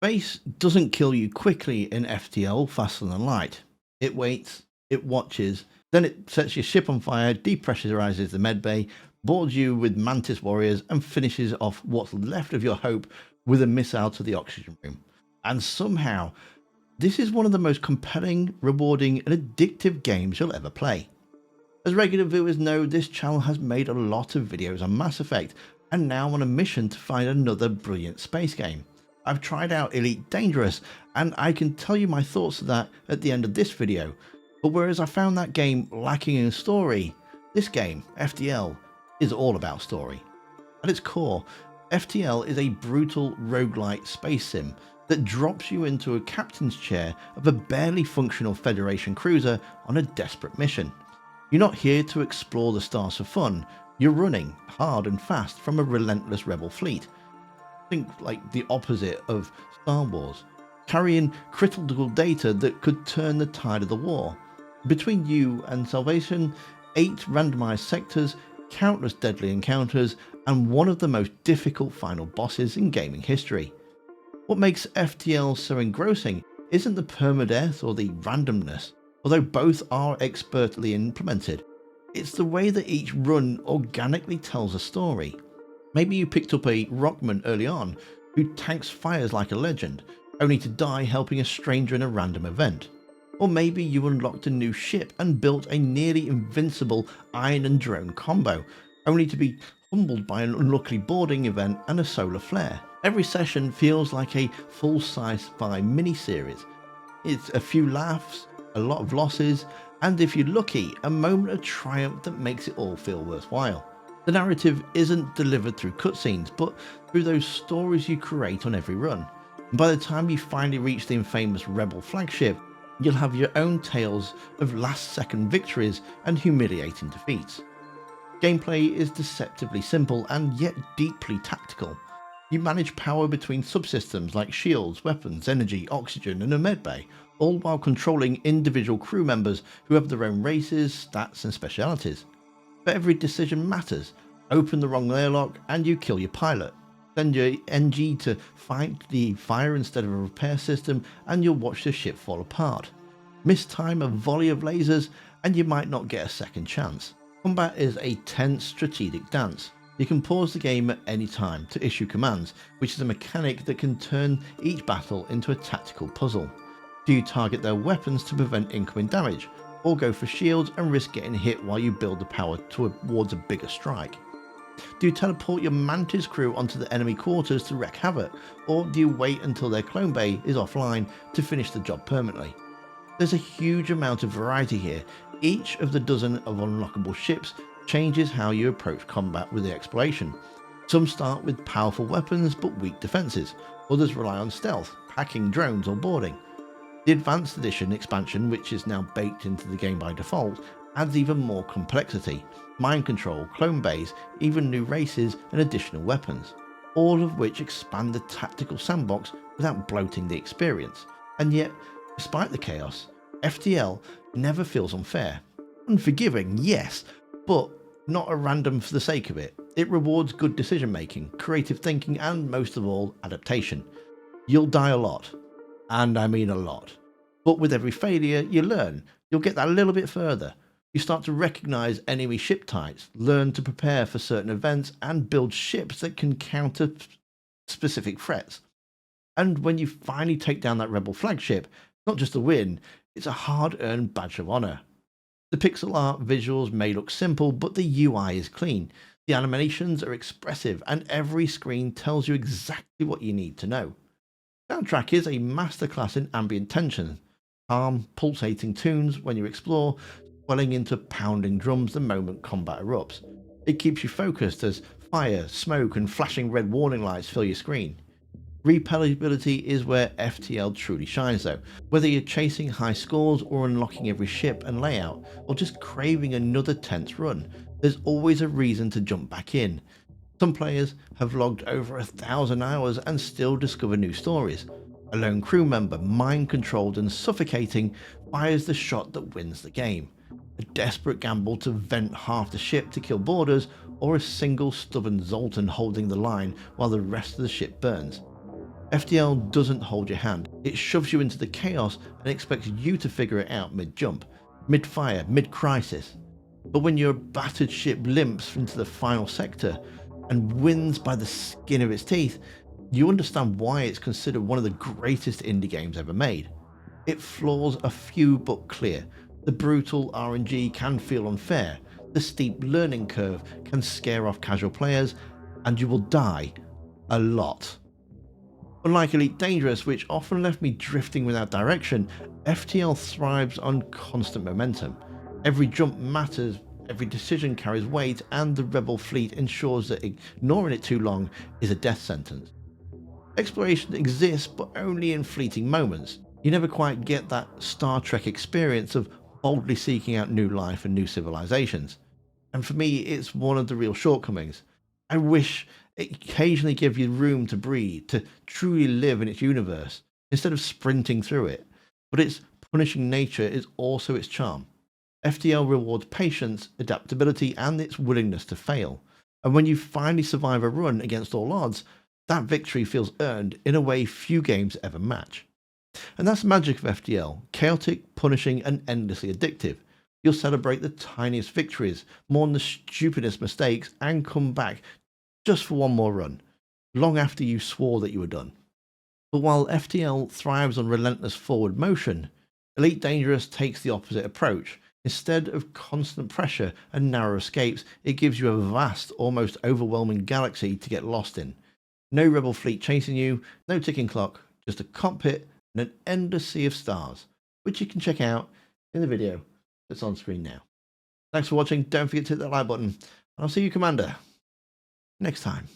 Space doesn't kill you quickly in FTL faster than light. It waits, it watches, then it sets your ship on fire, depressurizes the medbay, boards you with Mantis warriors, and finishes off what's left of your hope with a missile to the oxygen room. And somehow, this is one of the most compelling, rewarding, and addictive games you'll ever play. As regular viewers know, this channel has made a lot of videos on Mass Effect, and now I'm on a mission to find another brilliant space game. I've tried out Elite Dangerous, and I can tell you my thoughts of that at the end of this video, but whereas I found that game lacking in story, this game, FTL, is all about story. At its core, FTL is a brutal roguelite space sim that drops you into a captain's chair of a barely functional Federation cruiser on a desperate mission. You're not here to explore the stars for fun, you're running hard and fast from a relentless rebel fleet. Think like the opposite of Star Wars, carrying critical data that could turn the tide of the war. Between you and Salvation, 8 randomized sectors, countless deadly encounters, and one of the most difficult final bosses in gaming history. What makes FTL so engrossing isn't the permadeath or the randomness, although both are expertly implemented. It's the way that each run organically tells a story. Maybe you picked up a Rockman early on who tanks fires like a legend, only to die helping a stranger in a random event. Or maybe you unlocked a new ship and built a nearly invincible iron and drone combo, only to be humbled by an unlucky boarding event and a solar flare. Every session feels like a full sci-fi mini-series. It's a few laughs, a lot of losses, and if you're lucky, a moment of triumph that makes it all feel worthwhile. The narrative isn't delivered through cutscenes, but through those stories you create on every run. And by the time you finally reach the infamous Rebel flagship, you'll have your own tales of last-second victories and humiliating defeats. Gameplay is deceptively simple and yet deeply tactical. You manage power between subsystems like shields, weapons, energy, oxygen, and a medbay, all while controlling individual crew members who have their own races, stats, and specialities. But every decision matters. Open the wrong airlock and you kill your pilot. Send your NG to fight the fire instead of a repair system and you'll watch the ship fall apart. Mistime a volley of lasers and you might not get a second chance. Combat is a tense strategic dance. You can pause the game at any time to issue commands, which is a mechanic that can turn each battle into a tactical puzzle. Do you target their weapons to prevent incoming damage, or go for shields and risk getting hit while you build the power towards a bigger strike? Do you teleport your Mantis crew onto the enemy quarters to wreak havoc, or do you wait until their clone bay is offline to finish the job permanently? There's a huge amount of variety here. Each of the dozen of unlockable ships changes how you approach combat with the exploration. Some start with powerful weapons but weak defences, others rely on stealth, hacking drones or boarding. The Advanced Edition expansion, which is now baked into the game by default, adds even more complexity, mind control, clone bays, even new races and additional weapons, all of which expand the tactical sandbox without bloating the experience. And yet, despite the chaos, FTL never feels unfair. Unforgiving, yes, but not a random for the sake of it. It rewards good decision making, creative thinking, and most of all, adaptation. You'll die a lot, and I mean a lot. But with every failure, you learn. You'll get that a little bit further. You start to recognize enemy ship types, learn to prepare for certain events, and build ships that can counter specific threats. And when you finally take down that Rebel flagship, not just a win, it's a hard-earned badge of honor. The pixel art visuals may look simple, but the UI is clean. The animations are expressive, and every screen tells you exactly what you need to know. Soundtrack is a masterclass in ambient tension. Calm, pulsating tunes when you explore, swelling into pounding drums the moment combat erupts. It keeps you focused as fire, smoke, and flashing red warning lights fill your screen. Replayability is where FTL truly shines though. Whether you're chasing high scores or unlocking every ship and layout, or just craving another tense run, there's always a reason to jump back in. Some players have logged over 1,000 hours and still discover new stories. A lone crew member, mind-controlled and suffocating, fires the shot that wins the game. A desperate gamble to vent half the ship to kill boarders, or a single stubborn Zoltan holding the line while the rest of the ship burns. FTL doesn't hold your hand. It shoves you into the chaos and expects you to figure it out mid-jump, mid-fire, mid-crisis. But when your battered ship limps into the final sector and wins by the skin of its teeth, you understand why it's considered one of the greatest indie games ever made. Its flaws are few but clear. The brutal RNG can feel unfair, the steep learning curve can scare off casual players, and you will die a lot. Unlike Elite Dangerous, which often left me drifting without direction, FTL thrives on constant momentum. Every jump matters, every decision carries weight, and the rebel fleet ensures that ignoring it too long is a death sentence. Exploration exists, but only in fleeting moments. You never quite get that Star Trek experience of boldly seeking out new life and new civilizations. And for me, it's one of the real shortcomings. I wish it occasionally gave you room to breathe, to truly live in its universe, instead of sprinting through it. But its punishing nature is also its charm. FTL rewards patience, adaptability, and its willingness to fail. And when you finally survive a run against all odds, that victory feels earned in a way few games ever match. And that's the magic of FTL, chaotic, punishing, and endlessly addictive. You'll celebrate the tiniest victories, mourn the stupidest mistakes, and come back just for one more run, long after you swore that you were done. But while FTL thrives on relentless forward motion, Elite Dangerous takes the opposite approach. Instead of constant pressure and narrow escapes, it gives you a vast, almost overwhelming galaxy to get lost in. No rebel fleet chasing you, no ticking clock, just a cockpit and an endless sea of stars, which you can check out in the video that's on screen now. Thanks for watching. Don't forget to hit that like button, and I'll see you, Commander, next time.